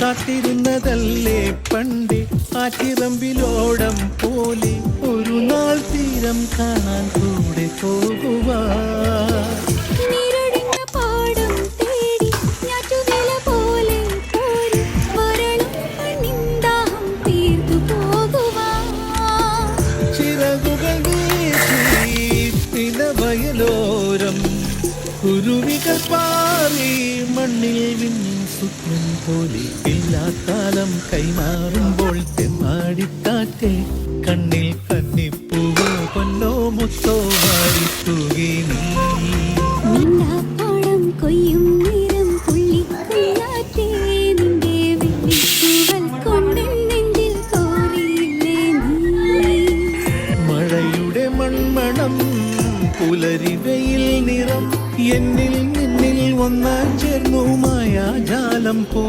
കാത്തിരുന്നതല്ലേ പണ്ട് ആറ്റിറമ്പിലോടം പോലെ ഒരു നാൾ തീരം കാണാൻ കൂടെ പോകുവാ. ചിറകുകൾ വീശി വയലോരം കുരുവികൾ പാറി മണ്ണിൽ വിണ്ണിൻ സ്വപ്നം പോലെ ഇല്ലാക്കാലം കൈമാറുമ്പോൾ തെമ്മാടിക്കാറ്റെ കണ്ണിൽ കന്നിപ്പൂവോ പൊന്നോ മുത്തോ മാറിത്തൂകി നീ. മഴയുടെ മൺമണം പുലരിവയിൽ നിറം എന്നിൽ നിന്നിൽ ഒന്നാൻ ചേർന്നു മായാജാലം പോ.